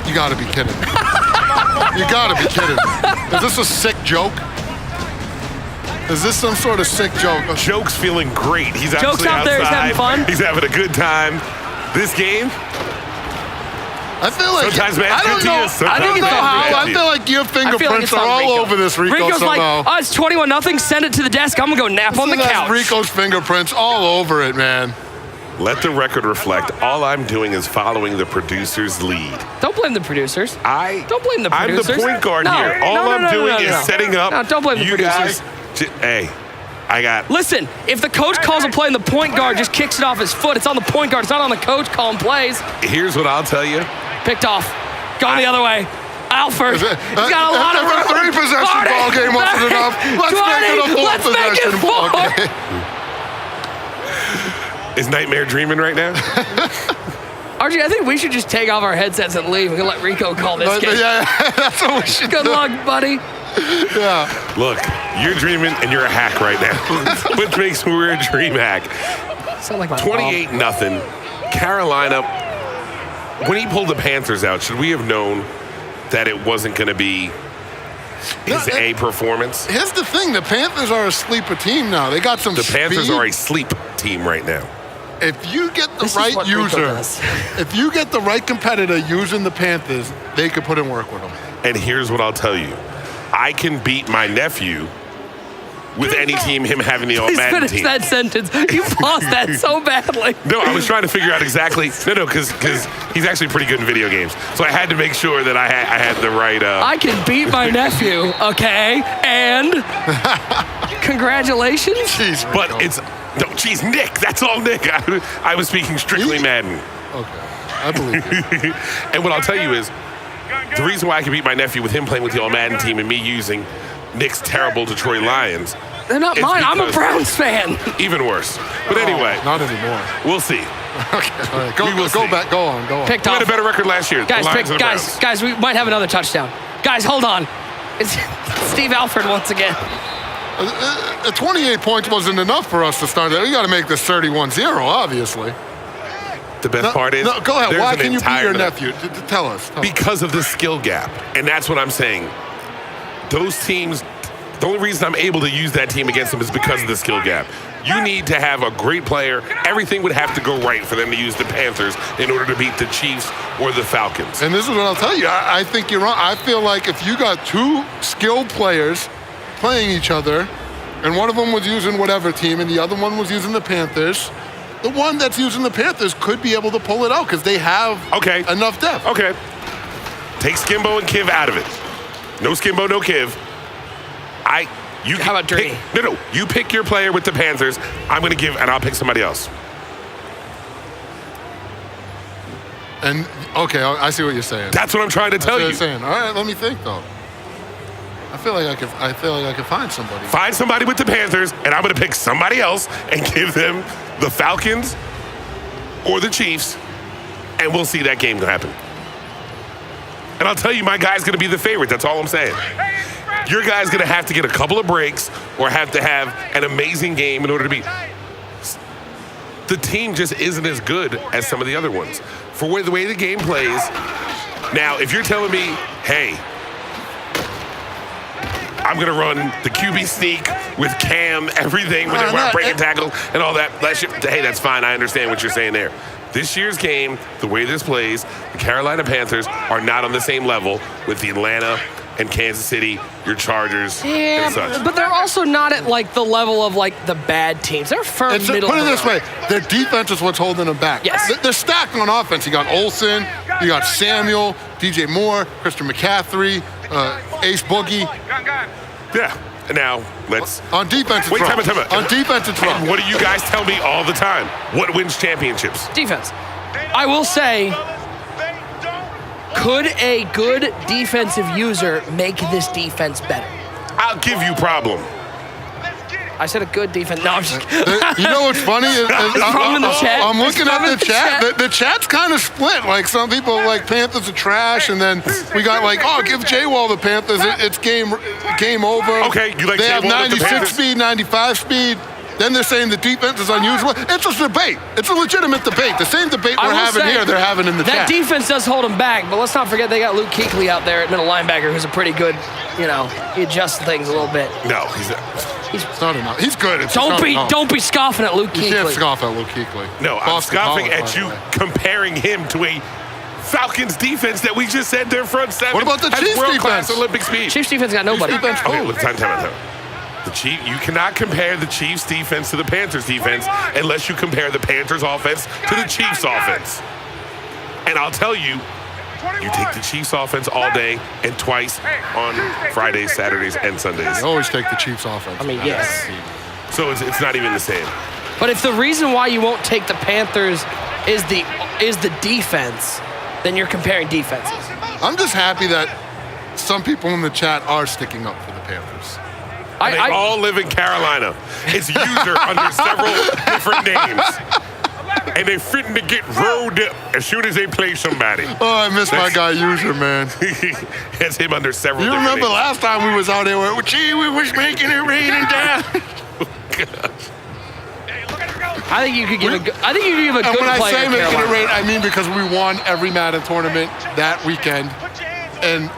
You gotta be kidding me. You gotta be kidding me. Is this a sick joke? Is this some sort of sick joke? Joke's feeling great. He's actually Joke's out outside. there, he's having fun. He's having a good time. This game, I feel like sometimes I don't know. I don't know how. I feel like your fingerprints are all over this, Rico. Rico's somehow. like, oh, it's 21-0. Send it to the desk. I'm gonna go nap on the couch. Rico's fingerprints all over it, man. Let the record reflect. All I'm doing is following the producer's lead. Don't blame the producers. Don't blame the I'm producers. the point guard here. All I'm doing is setting up. No, don't blame the producers. Hey, I got. Listen, if the coach calls a play and the point guard just kicks it off his foot, it's on the point guard. It's not on the coach calling plays. Here's what I'll tell you. Picked off. Going the other way. Alford. He's got a lot of room. A 3-possession ball game wasn't enough. Let's make it a 4-possession ball game. Is Nightmare dreaming right now? RG, I think we should just take off our headsets and leave. We can let Rico call this game. Yeah, that's what we should Good do. luck, buddy. Yeah. Look, you're dreaming and you're a hack right now, which makes me a dream hack. Sound like my 28-0. Carolina, when he pulled the Panthers out, should we have known that it wasn't going to be his A performance? Here's the thing. The Panthers are a sleeper team now. They got some The Panthers speed. are a sleep team right now. If you get the right user, if you get the right competitor using the Panthers, they could put in work with them. And here's what I'll tell you. I can beat my nephew with any team, him having the all-Madden finish team. that sentence. You paused that so badly. No, I was trying to figure out exactly. No, because he's actually pretty good in video games. So I had to make sure that I had the right. I can beat my nephew, okay? And congratulations. Jeez, but it's no, geez, Nick. That's all Nick. I was speaking strictly Madden. Okay, I believe you. And what I'll tell you is, the reason why I can beat my nephew with him playing with the all-Madden team and me using Nick's terrible Detroit Lions. They're not mine. I'm a Browns fan. Even worse. But anyway. Not anymore. We'll see. Okay. All right. Go on. Picked We off. had a better record last year. Guys, we might have another touchdown. Guys, hold on. It's Steve Alford once again. 28 points wasn't enough for us to start that. We got to make this 31-0, obviously. The best part is, no, go ahead. Why can you beat your nephew? Tell us. Because of the skill gap. And that's what I'm saying. Those teams, the only reason I'm able to use that team against them is because of the skill gap. You need to have a great player. Everything would have to go right for them to use the Panthers in order to beat the Chiefs or the Falcons. And this is what I'll tell you. I think you're wrong. I feel like if you got two skilled players playing each other, and one of them was using whatever team, and the other one was using the Panthers, the one that's using the Panthers could be able to pull it out because they have enough depth. Okay. Take Skimbo and Kiv out of it. No Skimbo, no Kiv. How about Tourney? No. You pick your player with the Panthers. I'll pick somebody else. And okay, I see what you're saying. That's what I'm trying to tell you. That's what I'm saying. All right, let me think though. I feel like I could find somebody. Find somebody with the Panthers, and I'm going to pick somebody else and give them the Falcons or the Chiefs, and we'll see that game happen. And I'll tell you, my guy's going to be the favorite. That's all I'm saying. Your guy's going to have to get a couple of breaks or have to have an amazing game in order to be. The team just isn't as good as some of the other ones. For the way the game plays. Now, if you're telling me, hey, I'm going to run the QB sneak with Cam, everything, when they're breaking tackles and all that. Hey, that's fine. I understand what you're saying there. This year's game, the way this plays, the Carolina Panthers are not on the same level with the Atlanta and Kansas City, your Chargers, and such. But they're also not at like the level of like the bad teams. They're firm middle. Put it this way, their defense is what's holding them back. Yes. They're stacked on offense. You got Olsen, you got Samuel, DJ Moore, Christian McCaffrey, Ace Boogie. Yeah. Now, let's... On defense, wait, time out. On defense, it's wrong. And what do you guys tell me all the time? What wins championships? Defense. I will say, could a good defensive user make this defense better? I'll give you problem. I said a good defense. No, I'm just You know what's funny? I'm looking at the chat. The chat's kind of split. Like, some people like Panthers are trash, and then we got like, oh, give J-Wall the Panthers. It's game over. Okay, you like They J-Wall have with the 96 Panthers? speed, 95 speed. Then they're saying the defense is unusual. It's a debate. It's a legitimate debate. The same debate we're having here, they're having in the that chat. defense does hold them back, but let's not forget they got Luke Kuechly out there at middle linebacker, who's a pretty good, he adjusts things a little bit. No, It's not enough. He's good. It's Don't be scoffing at Luke Kuechly. You can't scoff at Luke Kuechly. No, I'm scoffing at you comparing him to a Falcons defense that we just said their front seven. What about the Chiefs world-class defense? Olympic speed. Chiefs defense got nobody. Okay, look, time out. You cannot compare the Chiefs defense to the Panthers defense unless you compare the Panthers offense to the Chiefs offense. And I'll tell you, you take the Chiefs offense all day and twice on Fridays, Saturdays, and Sundays. You always take the Chiefs offense. I mean, yes. So it's not even the same. But if the reason why you won't take the Panthers is the defense, then you're comparing defenses. I'm just happy that some people in the chat are sticking up for the Panthers. They all live in Carolina. It's user under several different names. And they're fitting to get rolled as soon as they play somebody. Oh, I miss my guy User, man. It's him under several You different remember names. last time we was out there where, gee, we was making it rain and down. I think you could give a good And when I player say to making it Carolina. rain, I mean because we won every Madden tournament that weekend. And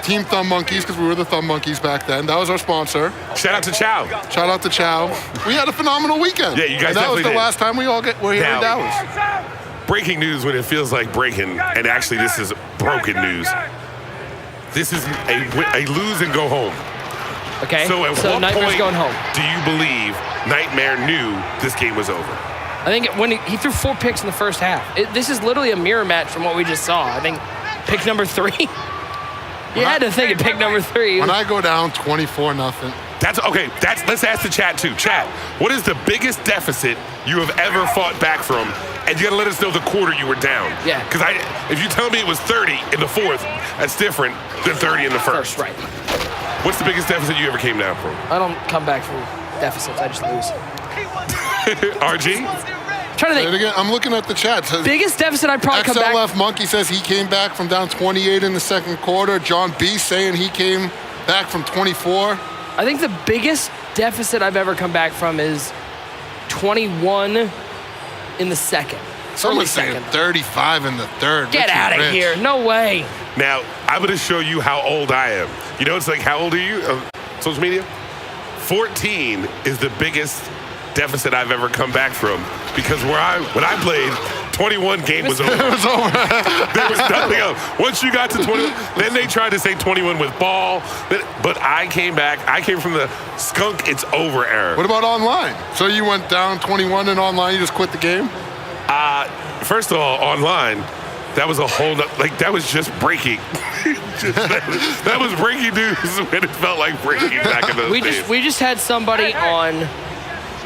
Team Thumb Monkeys, because we were the Thumb Monkeys back then. That was our sponsor. Shout out to Chow. Shout out to Chow. We had a phenomenal weekend. Yeah, you guys and that was the definitely did. last time we all were here in Now- Dallas. Breaking news when it feels like breaking, and actually this is broken news. This is a lose and go home. Okay, So at what Nightmare's point going home. do you believe Nightmare knew this game was over? I think when he threw 4 picks in the first half. This is literally a mirror match from what we just saw. I think pick number 3. You had to think of pick number 3. When I go down 24-0. That's okay. Let's ask the chat too. Chat, what is the biggest deficit you have ever fought back from? And you gotta let us know the quarter you were down. Yeah. Because if you tell me it was 30 in the fourth, that's different than 30 in the first. Right. What's the biggest deficit you ever came down from? I don't come back from deficits. I just lose. RG? Trying to And think. again, I'm looking at the chat. Says, Biggest deficit I'd probably come back. XLF Monkey says he came back from down 28 in the second quarter. John B saying he came back from 24. I think the biggest deficit I've ever come back from is 21 in the second. Someone's saying second. 35 in the third. Get Richie out of Rich. here. No way. Now, I'm gonna show you how old I am. You know, it's like, how old are you on social media? 14 is the biggest deficit I've ever come back from, because when I played, 21 game was over. It was over. There was nothing else. Once you got to 21, then they tried to say 21 with ball. But I came back. I came from the skunk, it's over era. What about online? So you went down 21 and online, you just quit the game? First of all, online, that was a whole that was just breaking. that was breaking news when it felt like breaking back in those days. We just had somebody on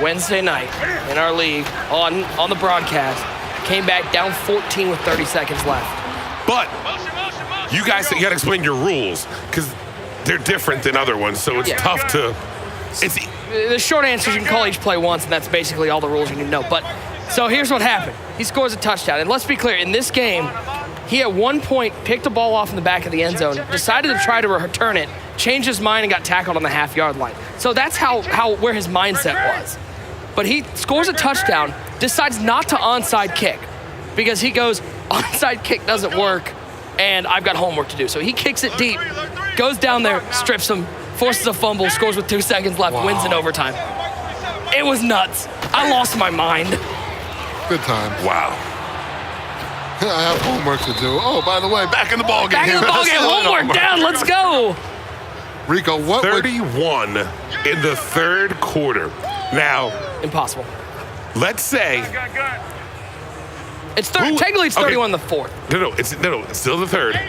Wednesday night in our league on the broadcast came back down 14 with 30 seconds left. But you guys, you got to explain your rules because they're different than other ones, so it's tough to. The short answer is you can call each play once, and that's basically all the rules you need to know. But so here's what happened: he scores a touchdown, and let's be clear, in this game, he at one point picked the ball off in the back of the end zone, decided to try to return it, changed his mind, and got tackled on the half-yard line. So that's where his mindset was. But he scores a touchdown, decides not to onside kick because he goes, onside kick doesn't work, and I've got homework to do. So he kicks it deep, goes down there, strips him, forces a fumble, scores with 2 seconds left, wins in overtime. It was nuts. I lost my mind. Good time. Wow. I have homework to do. Oh, by the way, back in the ball game. Back in the ball game, homework down, let's go. Rico, what would... 31 in the third quarter. Now, Impossible. let's say It's technically it's 31 in the fourth. no, it's still the third.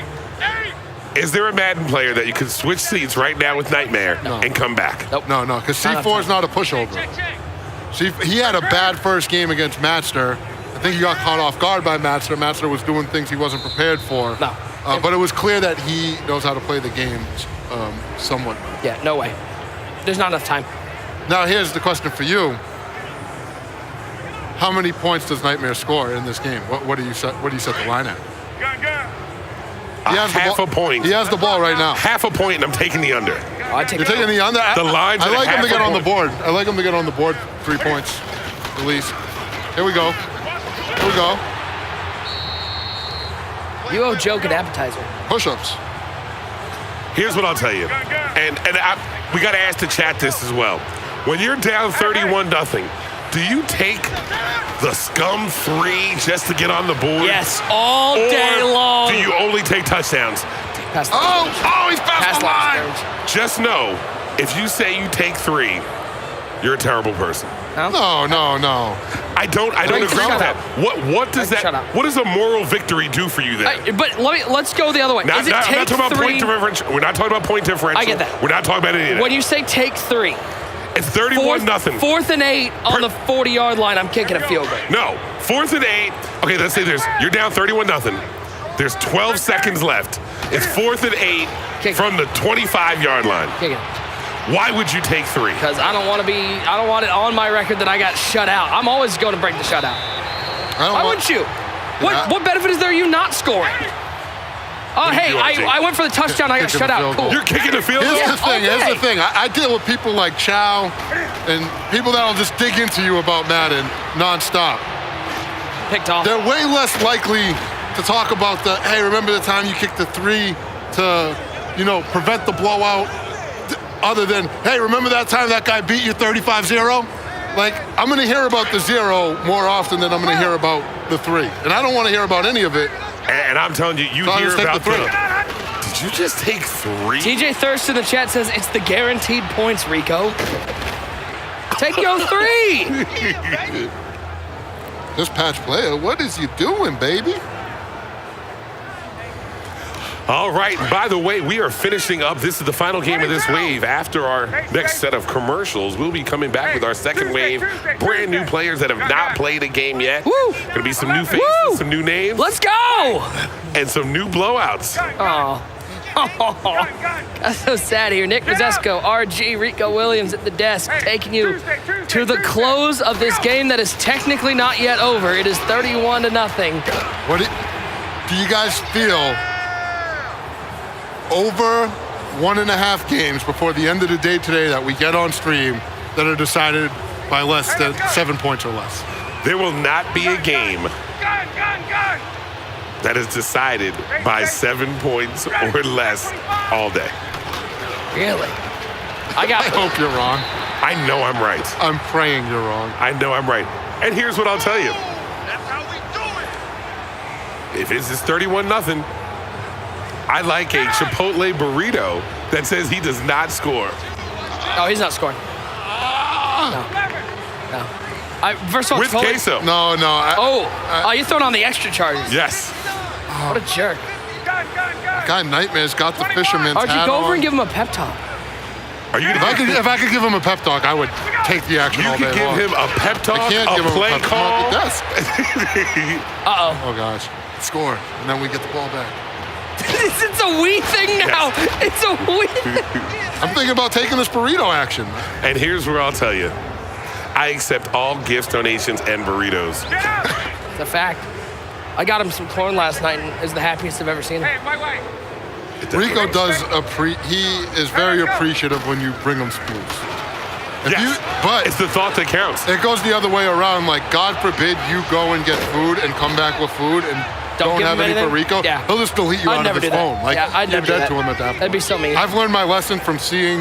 Is there a Madden player that you could switch seats right now with Nightmare and come back? Nope. No, because Not C4 is not a pushover. He had a bad first game against Matster. I think he got caught off guard by Matster. Matster was doing things he wasn't prepared for. No. But it was clear that he knows how to play the game somewhat. Yeah, no way. There's not enough time. Now, here's the question for you. How many points does Nightmare score in this game? What do you set the line at? He has half the a point. He has the ball right now. Half a point, and I'm taking the under. I take You're taking the under? The line's I at like him half to get a on the point. board. I like him to get on the board. 3 points, at least. Here we go. Here we go. You owe Joke an appetizer. Push-ups. Here's what I'll tell you, and we got to ask the chat this as well. When you're down 31-0, do you take the scum 3 just to get on the board? Yes, all day long. Do you only take touchdowns? He's past the line. Just know, if you say you take 3, you're a terrible person. No. I don't agree with that. What does Shut up. what does a moral victory do for you then? But let's go the other way. I'm not talking about 3? point differential. We're not talking about point differential. I get that. We're not talking about any of that. When you say take 3, It's 31-0. 4th and 8 on the 40-yard line, I'm kicking a field goal. No, 4th and 8. Okay, let's say you're down 31-0. There's 12 seconds left. It's 4th and 8 from the 25-yard line. Kick it. Why would you take 3? Because I don't want it on my record that I got shut out. I'm always going to break the shutout. Why wouldn't you? What benefit is there you not scoring? Oh, hey, I went for the touchdown. I got shut out. Cool. You're kicking the field goal? Here's the thing. I deal with people like Chow and people that'll just dig into you about Madden nonstop. Picked off. They're way less likely to talk about hey, remember the time you kicked the 3 to, prevent the blowout? Other than, hey, remember that time that guy beat you 35-0? Like, I'm going to hear about the 0 more often than I'm going to hear about the 3. And I don't want to hear about any of it. And I'm telling you, you So hear take about the 3. Did you just take 3? TJ Thirst in the chat says it's the guaranteed points, Rico. Take your 3. This patch player, what is he doing, baby? All right, by the way, we are finishing up. This is the final game of this wave. After our next set of commercials, we'll be coming back with our second wave. Brand new players that have not played a game yet. Woo! Gonna be some new faces, Woo! some new names, Let's go. and some new blowouts. Oh. That's so sad here. Nick Mazesco, RG, Rico Williams at the desk, taking you to the close of this game that is technically not yet over. It is 31-0. What do you guys feel over 1.5 games before the end of the day today that we get on stream that are decided by less than 7 points or less? There will not be a game that is decided by 7 points or less all day. Really? I hope you're wrong. I know I'm right. I'm praying you're wrong. I know I'm right. And here's what I'll tell you. That's how we do it. If it's 31-0, I like a Chipotle burrito that says he does not score. Oh, he's not scoring. No. First of all, With Chipotle- queso. No. You're throwing on the extra charges. Yes. What a jerk. Guy Nightmare's got the fisherman's RG, hat go over on. and give him a pep talk. Are you gonna If I could give him a pep talk, I would take the action You all day could give long. him a pep talk, I can't give a him play a pep call. talk. Yes. Uh-oh. Oh gosh, score, and then we get the ball back. It's a we thing now. Yes. It's a we thing. I'm thinking about taking this burrito action. And here's where I'll tell you. I accept all gifts, donations, and burritos. It's a fact. I got him some corn last night, and it was the happiest I've ever seen him. Hey, my way. Rico does he is very appreciative when you bring him spoons. Yes. But It's the thought that counts. it goes the other way around. Like, God forbid you go and get food and come back with food and don't give have him any for anything? Rico. Yeah. He'll just delete you I'd out never of his do that. phone. Like, Yeah, I'd you're never do dead that. to him at that point. That'd be so mean. I've learned my lesson from seeing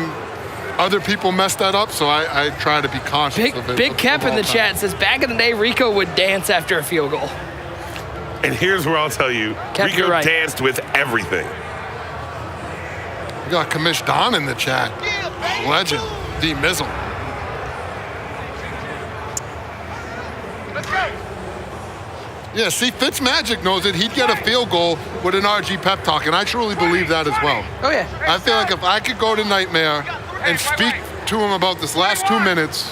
other people mess that up, so I try to be conscious of it. Big Kep in the chat says back in the day, Rico would dance after a field goal. And here's where I'll tell you, Kev, Rico you're right. danced with everything. We got Kamish Don in the chat. Legend. D Mizzle. Let's go. Yeah, see, Fitzmagic knows that he'd get a field goal with an RG pep talk, and I truly believe that as well. Oh, yeah. I feel like if I could go to Nightmare and speak to him about this last 2 minutes,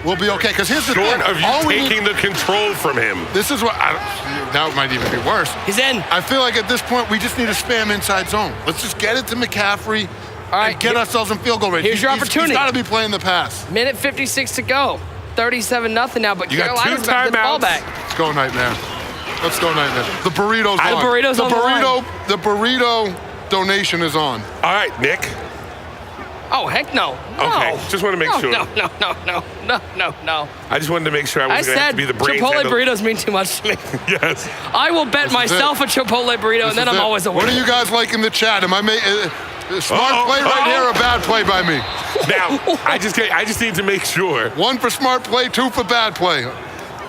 we'll be okay. Because here's the Short thing. of you all we taking need, the control from him. this is what, that might even be worse. He's in. I feel like at this point, we just need to spam inside zone. Let's just get it to McCaffrey All right, and get ourselves in field goal range. here's your opportunity. He's got to be playing the pass. Minute 56 to go. 37-0 now, but You got Carolina's two about to get the ball timeouts. back. Let's go, Nightmare. Let's go, Nightmare. The burrito's The on. burrito's the on the burrito, line. The burrito donation is on. All right, Nick, Oh, heck no. Okay, just want to make sure. No. I just wanted to make sure I I wasn't going to have said to be the brains. Chipotle and the- burritos mean too much to me. Yes. I will bet myself a Chipotle burrito, and then I'm always a winner. What do you guys like in the chat? Am I making smart play right here or bad play by me? Now, I just need to make sure. 1 for smart play, 2 for bad play.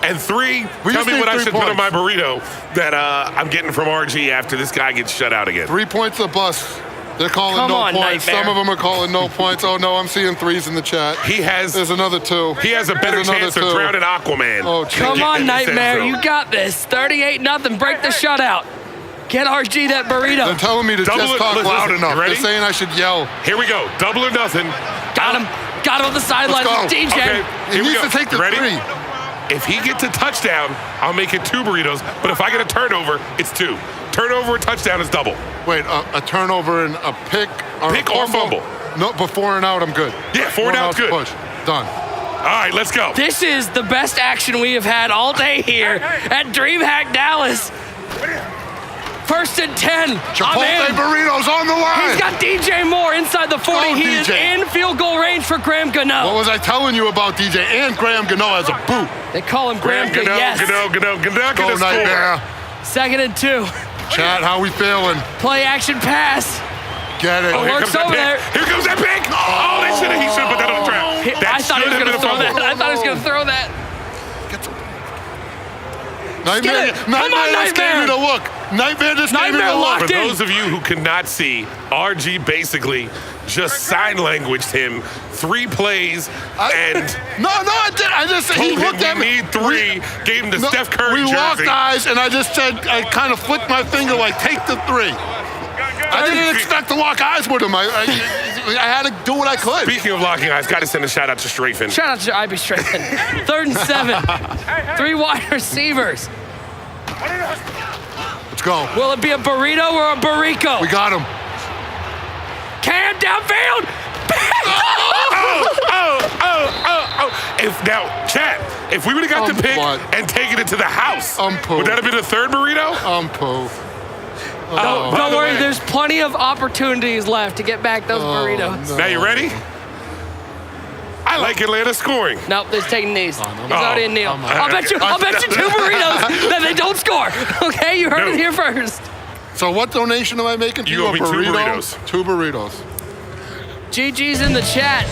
And 3, We tell just me need what I 3 should put on my points. burrito that I'm getting from RG after this guy gets shut out again. 3 points a bus. They're calling Come no on, points. Nightmare. Some of them are calling no points. Oh no, I'm seeing 3s in the chat. There's another 2. He has a better There's another chance of 2. drowning Aquaman. Oh, Come geez. on, in this end Nightmare. zone. You got this. 38-0. Break the shutout. Get RG that burrito. They're telling me to Double just it. talk Listen, loud you enough. ready? They're saying I should yell. Here we go. Double or nothing. Got him. Got him on the sideline. Let's go. DJ. Okay, He here we needs go. to take the You ready? 3. If he gets a touchdown, I'll make it 2 burritos. But if I get a turnover, it's 2. Turnover or touchdown is double. Wait, a turnover and a pick or Pick a or fumble. No, before and out, I'm good. Yeah, 4 and out's good. Push. Done. All right, let's go. This is the best action we have had all day here at DreamHack Dallas. 1st and 10. Chipotle I'm in. burritos on the line. He's got DJ Moore inside the 40. Go, He is DJ. in field goal range for Graham Gano. What was I telling you about DJ and Graham Gano as a boot? They call him Graham Gano. Yes. Gano, Go score. Nightmare. 2nd and 2. Chat, how we feeling? Play action pass. Get it. Oh, Here works comes that over pick. there. Here comes that pick. Oh, he should have put that on the trap. I thought he was going to throw that. I thought he was going to throw that. Nightmare, Come on, just gave me Nightmare. the look. Nightmare just gave me Nightmare the look. locked For in. those of you who cannot see, RG basically just sign languaged him 3 plays and No, I did. I just said he told him looked at we me. need 3, gave him the No, Steph Curry we locked jersey. eyes, and I just said, I kind of flicked my finger like, take the 3. I didn't expect to lock eyes with him. I had to do what I could. Speaking of locking eyes, got to send a shout out to Strafen. Shout out to IB Strafen. 3rd and 7. 3 wide receivers. Let's go. Will it be a burrito or a burrico? We got him. Cam downfield. Chat, if we would have got the pick What? and taken it to the house, Pooh. would that have been a 3rd burrito? Pooh. By Don't the worry, way, there's plenty of opportunities left to get back those burritos. Now you ready? I like Atlanta scoring. Nope, they're taking knees. He's Oh. already in kneel. I'll bet you 2 burritos that they don't score. Okay, you heard No. it here first. So what donation am I making to You you? owe me A 2 burrito? burritos. 2 burritos. GG's in the chat.